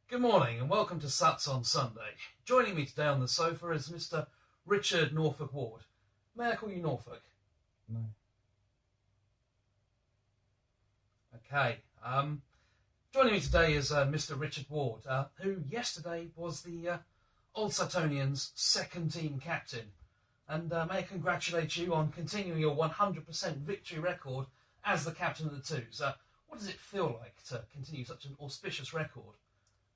Good morning and welcome to Sutts on Sunday. Joining me today on the sofa is Mr. Richard Norfolk Ward. May I call you Norfolk? No. Okay. Joining me today is Mr. Richard Ward, who yesterday was the Old Suttonians' second team captain. And may I congratulate you on continuing your 100% victory record as the captain of the Twos. What does it feel like to continue such an auspicious record?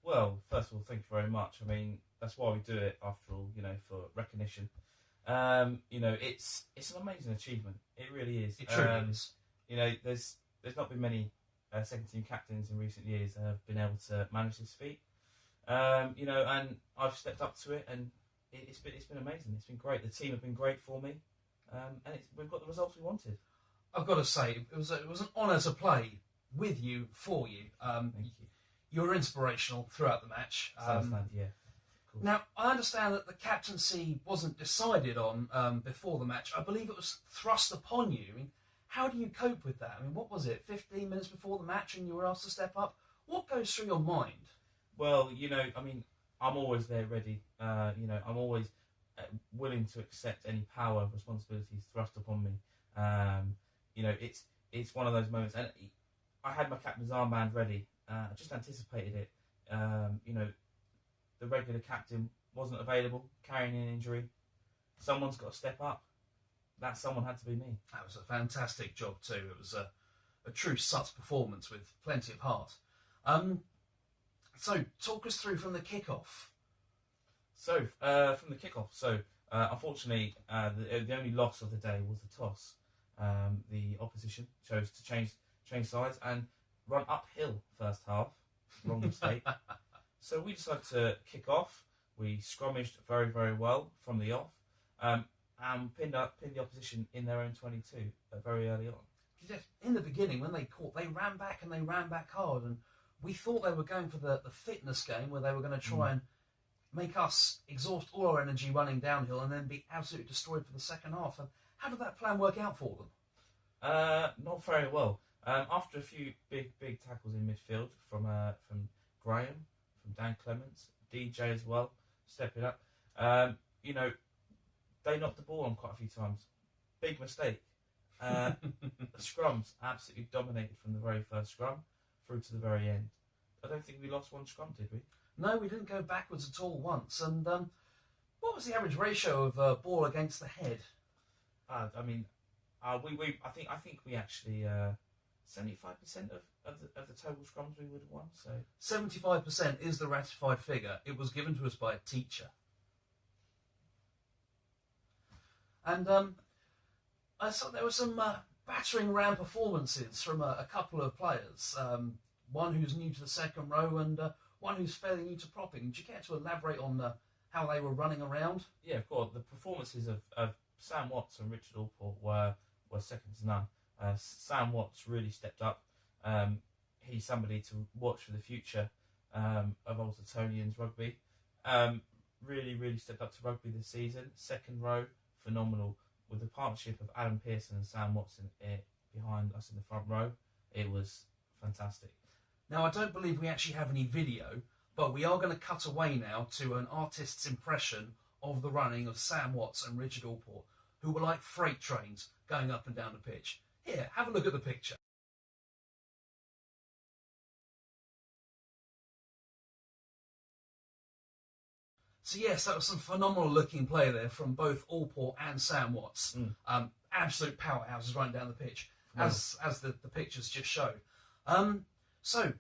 Well, first of all, thank you very much. I mean, that's why we do it, after all, for recognition. It's an amazing achievement. It really is. It truly is. There's not been many second team captains in recent years that have been able to manage this feat. And I've stepped up to it, and it's been amazing. It's been great. The team have been great for me, and we've got the results we wanted. I've got to say, it was an honour to play with you, for you. Thank you. You were inspirational throughout the match. Yeah. Now, I understand that the captaincy wasn't decided on before the match. I believe it was thrust upon you. I mean, how do you cope with that? I mean, what was it, 15 minutes before the match and you were asked to step up? What goes through your mind? Well, I'm always there ready. I'm always willing to accept any power, responsibilities thrust upon me. It's one of those moments. And I had my captain's armband ready. I just anticipated it. The regular captain wasn't available, carrying an injury. Someone's got to step up. That someone had to be me. That was a fantastic job too. It was a true Sutts performance with plenty of heart. So talk us through from the kickoff. So from the kickoff. Unfortunately, the only loss of the day was the toss. The opposition chose to change sides and run uphill first half. Wrong mistake. So we decided to kick off. We scrummaged very, very well from the off, and pinned the opposition in their own 22 very early on. In the beginning, when they caught, they ran back and they ran back hard, and we thought they were going for the fitness game where they were going to try and make us exhaust all our energy running downhill and then be absolutely destroyed for the second half. And how did that plan work out for them? Not very well. After a few big tackles in midfield from Graham, from Dan Clements, DJ as well, stepping up. They knocked the ball on quite a few times. Big mistake. The scrums absolutely dominated from the very first scrum through to the very end. I don't think we lost one scrum, did we? No, we didn't go backwards at all once. And what was the average ratio of ball against the head? I think we actually 75% of the total scrums we would have won. So 75% is the ratified figure. It was given to us by a teacher. And I saw there were some battering ram performances from a couple of players. One who's new to the second row and one who's fairly new to propping. Do you care to elaborate on how they were running around? Yeah, of course. The performances of Sam Watts and Richard Allport were second to none. Sam Watts really stepped up. He's somebody to watch for the future of Old Suttonians rugby. Really stepped up to rugby this season. Second row, phenomenal. With the partnership of Adam Pearson and Sam Watts behind us in the front row, it was fantastic. Now, I don't believe we actually have any video, but we are going to cut away now to an artist's impression of the running of Sam Watts and Richard Allport, who were like freight trains going up and down the pitch. Here, have a look at the picture. So yes, that was some phenomenal looking play there from both Allport and Sam Watts. Absolute powerhouses running down the pitch, as the pictures just show. So,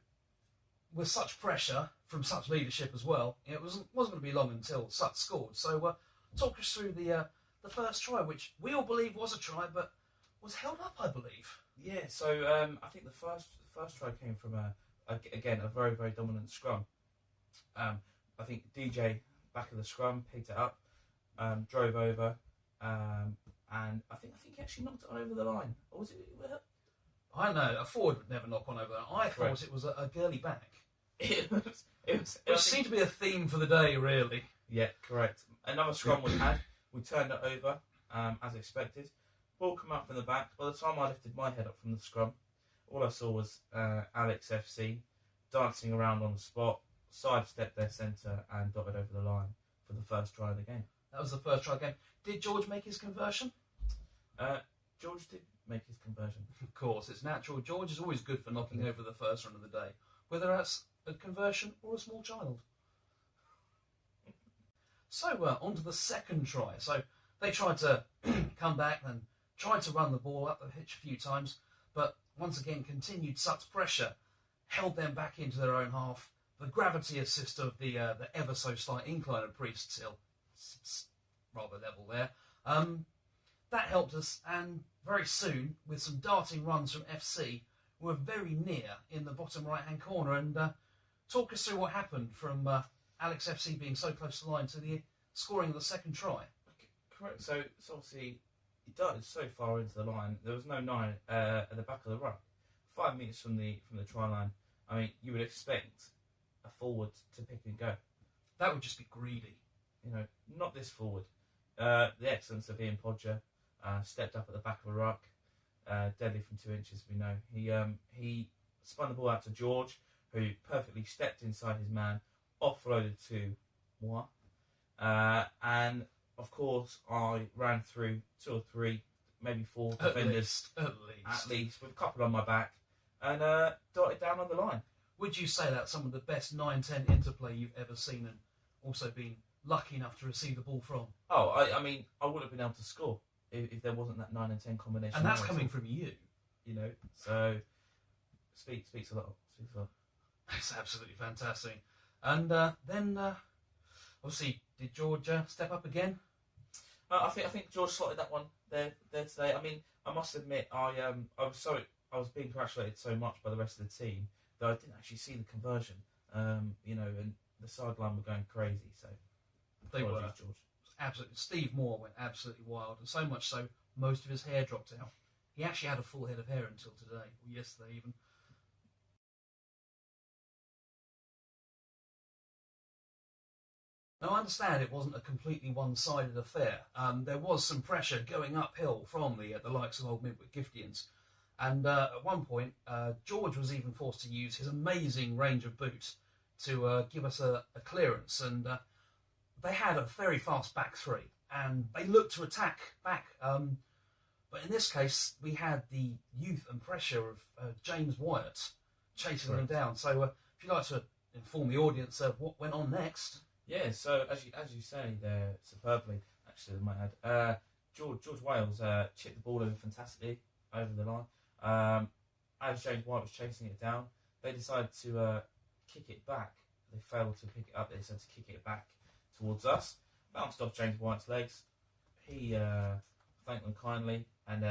with such pressure from such leadership as well, it wasn't going to be long until Sutts scored. So talk us through the first try, which we all believe was a try, but was held up, I believe. Yeah, so I think the first try came from a very, very dominant scrum. I think DJ, back of the scrum, picked it up, drove over, and I think he actually knocked it over the line. Or was it? I know, a forward would never knock one over the line. I thought it was a girly back. It seemed to be a theme for the day, really. Yeah, correct. Another scrum we had, we turned it over, as expected. Ball come out from the back. By the time I lifted my head up from the scrum, all I saw was Alex FC dancing around on the spot, sidestepped their centre and dotted over the line for the first try of the game. That was the first try of the game. Did George make his conversion? George did make his conversion. Of course, it's natural. George is always good for knocking over the first run of the day, whether that's a conversion or a small child. So, on to the second try. So, they tried to come back and tried to run the ball up the pitch a few times, but once again, continued Sutts pressure held them back into their own half. The gravity assist of the ever so slight incline of Priest's Hill, rather level there, that helped us, and very soon, with some darting runs from FC, we were very near in the bottom right-hand corner. And talk us through what happened from Alex FC being so close to the line to the scoring of the second try. Correct. So obviously, he darted so far into the line. There was no 9 at the back of the ruck. 5 metres from the try line. I mean, you would expect a forward to pick and go. That would just be greedy. You know, not this forward. The excellence of Ian Podger stepped up at the back of a ruck, deadly from 2 inches. We know he spun the ball out to George, who perfectly stepped inside his man, offloaded to moi, and of course I ran through 2 or 3, maybe 4 defenders at least with a couple on my back, and darted down on the line. Would you say that's some of the best 9-10 interplay you've ever seen, and also been lucky enough to receive the ball from? Oh, I mean, I would have been able to score if there wasn't that 9 and 10 combination. And that's coming from you. You know, so speaks a lot. It's absolutely fantastic. And then, obviously, did George step up again? I think George slotted that one there today. I mean, I must admit, I was being congratulated so much by the rest of the team that I didn't actually see the conversion. You know, and the sideline were going crazy. So They were. George. Absolutely. Steve Moore went absolutely wild, and so much so, most of his hair dropped out. He actually had a full head of hair until today, or yesterday even. Now, I understand it wasn't a completely one-sided affair. There was some pressure going uphill from the likes of Old Midwick Giftians. And at one point, George was even forced to use his amazing range of boot to give us a clearance. And they had a very fast back three, and they looked to attack back. But in this case, we had the youth and pressure of James Wyatt chasing them down. So if you'd like to inform the audience of what went on next. Yeah, so as you say there superbly, actually, I might add, George Wales chipped the ball over fantastically over the line. As James White was chasing it down, they decided to kick it back. They failed to pick it up. They decided to kick it back towards us. Bounced off James White's legs. He thanked them kindly and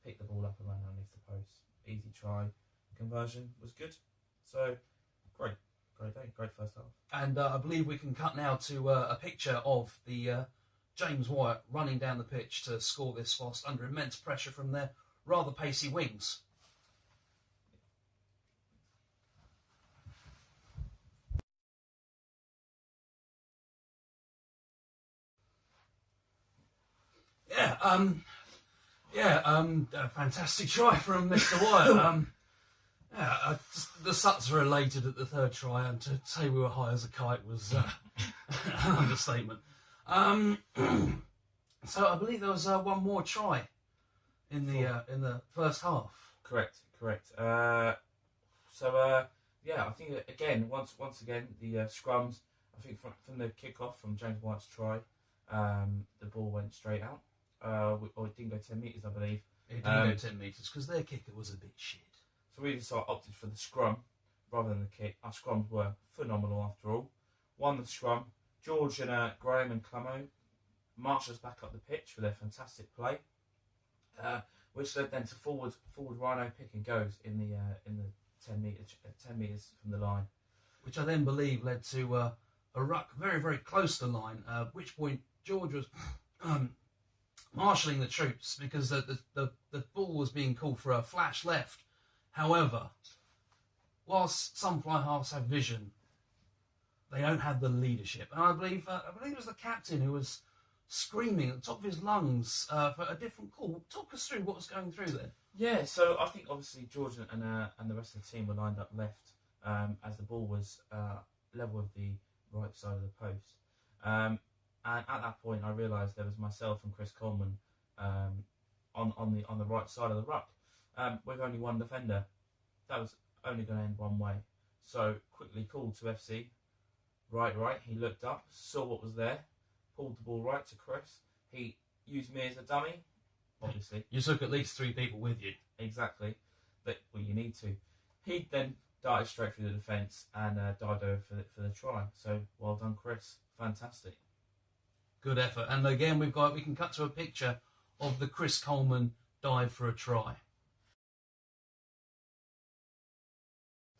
picked the ball up and ran underneath the post. Easy try. Conversion was good. So, great day, great first half. And I believe we can cut now to a picture of the James Wyatt running down the pitch to score this whilst under immense pressure from their rather pacey wings. A fantastic try from Mr. Wyatt. The Sutts were elated at the third try, and to say we were high as a kite was an understatement. So I believe there was one more try in the first half. Correct. I think again, once again, the scrums. I think from the kick-off from James White's try, the ball went straight out. Or it didn't go 10 metres, I believe. It didn't go 10 metres because their kicker was a bit shit. So we just opted for the scrum rather than the kick. Our scrums were phenomenal after all. Won the scrum. George and Graham and Clemo marched us back up the pitch for their fantastic play, which led then to forward Rhino pick and goes in the 10 metres from the line, which I then believe led to a ruck very, very close to the line. At which point George was marshalling the troops because the ball was being called for a flash left. However, whilst some fly halves have vision, they don't have the leadership. And I believe it was the captain who was screaming at the top of his lungs for a different call. Talk us through what was going through there. Yeah, so I think obviously George and the rest of the team were lined up left as the ball was level of the right side of the post. And at that point, I realised there was myself and Chris Coleman on the right side of the ruck, with only one defender. That was only going to end one way. So quickly called to FC. Right. He looked up, saw what was there, pulled the ball right to Chris. He used me as a dummy, obviously. You took at least 3 people with you. Exactly. Well, you need to. He then darted straight through the defence and dived over for the try. So well done, Chris. Fantastic. Good effort. And again, we can cut to a picture of the Chris Coleman dive for a try.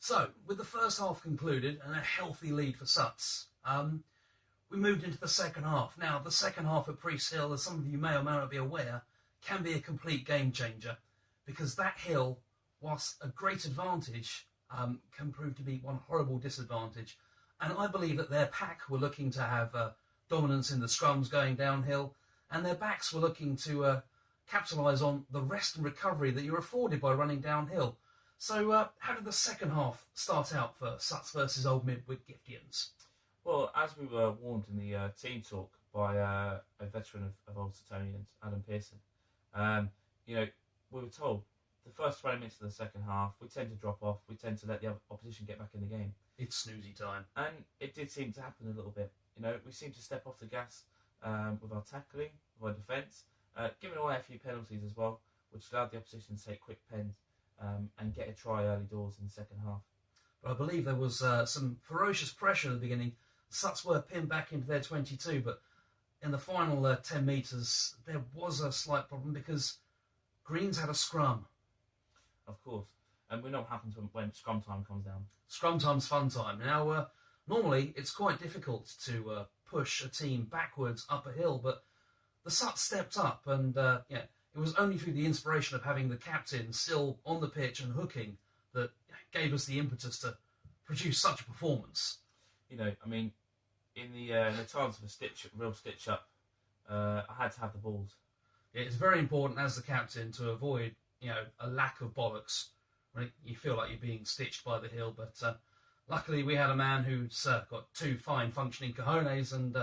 So, with the first half concluded and a healthy lead for Sutts, we moved into the second half. Now, the second half at Priest Hill, as some of you may or may not be aware, can be a complete game changer, because that hill, whilst a great advantage, can prove to be one horrible disadvantage. And I believe that their pack were looking to have dominance in the scrums going downhill, and their backs were looking to capitalise on the rest and recovery that you're afforded by running downhill. So how did the second half start out for Sutts versus Old Midwood Giftians? Well, as we were warned in the team talk by a veteran of Old Suttonians, Adam Pearson, we were told the first 20 minutes of the second half, we tend to drop off, we tend to let the opposition get back in the game. It's snoozy time. And it did seem to happen a little bit. We seemed to step off the gas with our tackling, with our defence, giving away a few penalties as well, which allowed the opposition to take quick pens and get a try early doors in the second half. But I believe there was some ferocious pressure at the beginning. Sutts were pinned back into their 22, but in the final 10 metres, there was a slight problem because Greens had a scrum. Of course. And we know what happens when scrum time comes down. Scrum time's fun time. Now, normally it's quite difficult to push a team backwards up a hill, but the Sutts stepped up, and it was only through the inspiration of having the captain still on the pitch and hooking that gave us the impetus to produce such a performance. In the times of a real stitch up, I had to have the balls. It's very important as the captain to avoid, a lack of bollocks when you feel like you're being stitched by the hill. But luckily we had a man who's got 2 fine functioning cojones, and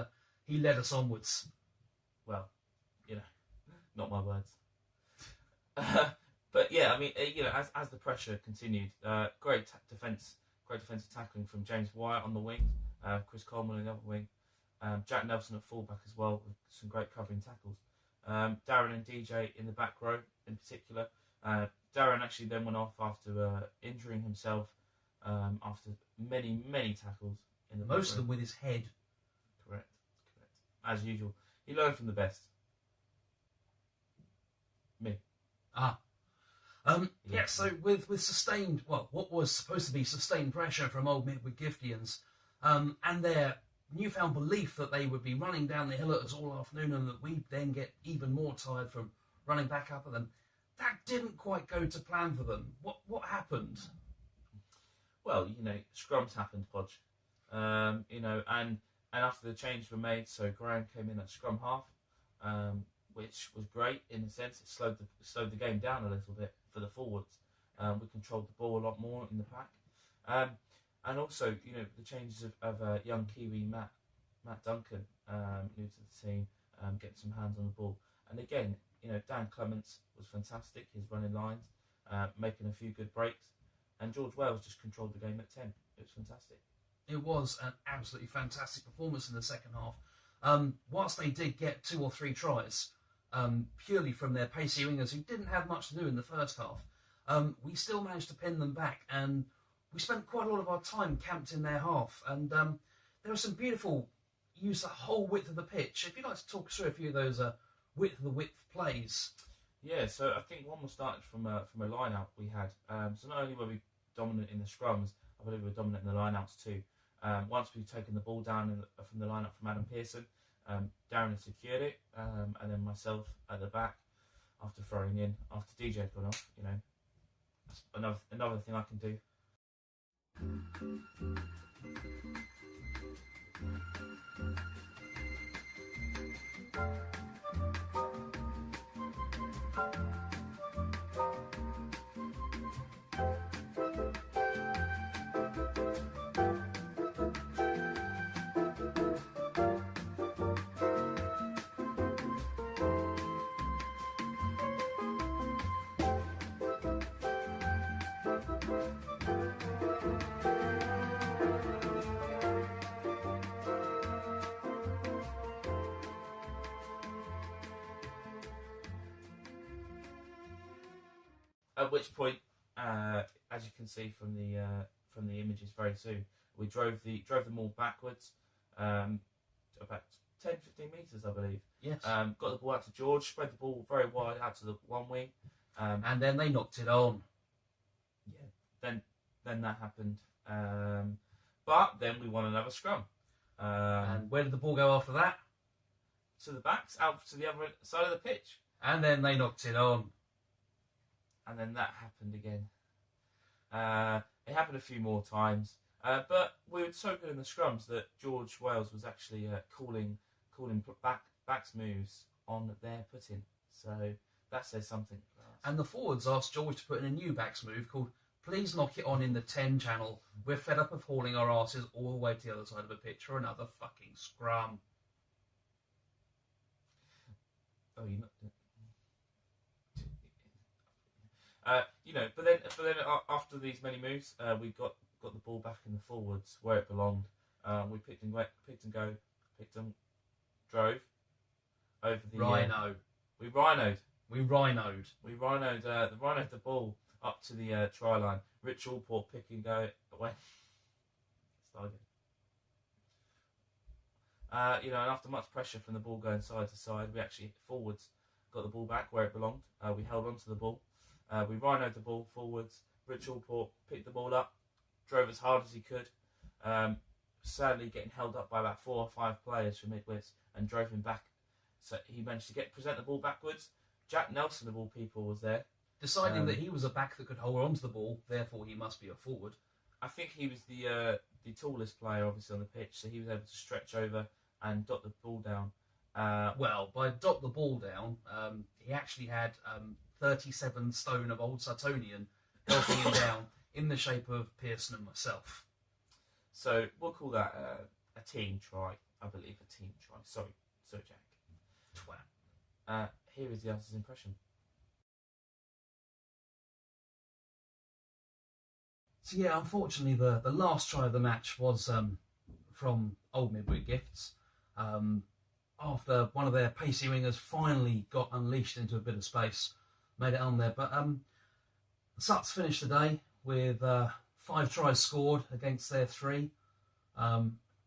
he led us onwards. Well, not my words. But yeah, as the pressure continued, great defensive tackling from James Wyatt on the wing, Chris Coleman on the other wing, Jack Nelson at fullback as well with some great covering tackles. Darren and DJ in the back row in particular. Darren actually then went off after injuring himself after many tackles in the most of them with his head. Correct. As usual, he learned from the best. Me. So with sustained, what was supposed to be sustained pressure from Old Midwood Giftians, and their newfound belief that they would be running down the hill at us all afternoon, and that we'd then get even more tired from running back up at them, that didn't quite go to plan for them. What happened? Well, scrums happened, Podge. And after the changes were made, so Graham came in at scrum half, which was great in a sense. It slowed the game down a little bit for the forwards. We controlled the ball a lot more in the pack. And also, the changes of young Kiwi Matt Duncan, new to the team, getting some hands on the ball. And again, Dan Clements was fantastic, his running lines, making a few good breaks. And George Wells just controlled the game at 10. It was fantastic. It was an absolutely fantastic performance in the second half. Whilst they did get 2 or 3 tries, purely from their pacey wingers who didn't have much to do in the first half, we still managed to pin them back, and we spent quite a lot of our time camped in their half, and there was some beautiful use the whole width of the pitch. If you'd like to talk us through a few of those width of the width plays. Yeah, so I think one was started from a line-out we had. So not only were we dominant in the scrums, I believe we were dominant in the line-outs too. Once we'd taken the ball down from the line-out from Adam Pearson, Darren had secured it, and then myself at the back after throwing in, after DJ had gone off, that's another thing I can do. At which point, as you can see from the images very soon, we drove them all backwards, about 10-15 metres, I believe. Yes. Got the ball out to George, spread the ball very wide out to the one wing. And then they knocked it on. Yeah. Then that happened. But then we won another scrum. And where did the ball go after that? To the backs, out to the other side of the pitch. And then they knocked it on. And then that happened again. It happened a few more times. But we were so good in the scrums that George Wales was actually calling backs moves on their put-in. So that says something. And the forwards asked George to put in a new backs move called "Please knock it on in the 10 channel. We're fed up of hauling our asses all the way to the other side of the pitch for another fucking scrum." Oh, you're not. But then after these many moves, we got the ball back in the forwards where it belonged. We picked and drove over the Rhino. We rhinoed the ball up to the try line. Rich Allport pick and go away. Start again. And after much pressure from the ball going side to side, we actually forwards got the ball back where it belonged. We held on to the ball. We rhinoed the ball forwards. Rich Allport picked the ball up, drove as hard as he could. Sadly, getting held up by about 4 or 5 players from midwits and drove him back. So he managed to present the ball backwards. Jack Nelson, of all people, was there. Deciding that he was a back that could hold on to the ball, therefore he must be a forward. I think he was the tallest player, obviously, on the pitch, so he was able to stretch over and dot the ball down. Well, by dot the ball down, he actually had 37 stone of old Suttonian helping him down in the shape of Pearson and myself. So we'll call that a team try, I believe, a team try. Sorry, Jack. Twat. Here is the answer's impression. So yeah, unfortunately, the last try of the match was from Old Midwit Gifts. After one of their pacey wingers finally got unleashed into a bit of space, made it on there. But Sutts finished the day with 5 tries scored against their 3.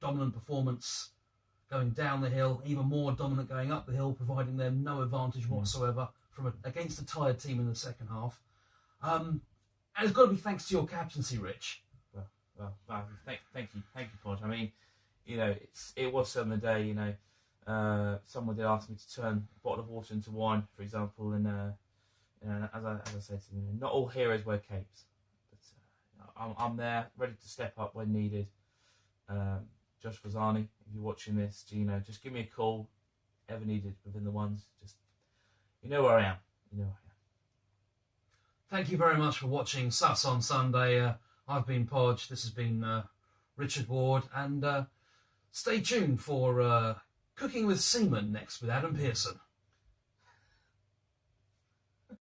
Dominant performance going down the hill, even more dominant going up the hill, providing them no advantage whatsoever against a tired team in the second half. And it's got to be thanks to your captaincy, Rich. Well, thank you, Podge. I mean, it was on the day. Someone did ask me to turn a bottle of water into wine, for example, and as I said to them, not all heroes wear capes. But I'm there, ready to step up when needed. Josh Fazani, if you're watching this, just give me a call, ever needed within the ones. Just where I am. Thank you very much for watching Sutts on Sunday. I've been Podge. This has been Richard Ward, and stay tuned for Cooking with Seaman next with Adam Pearson.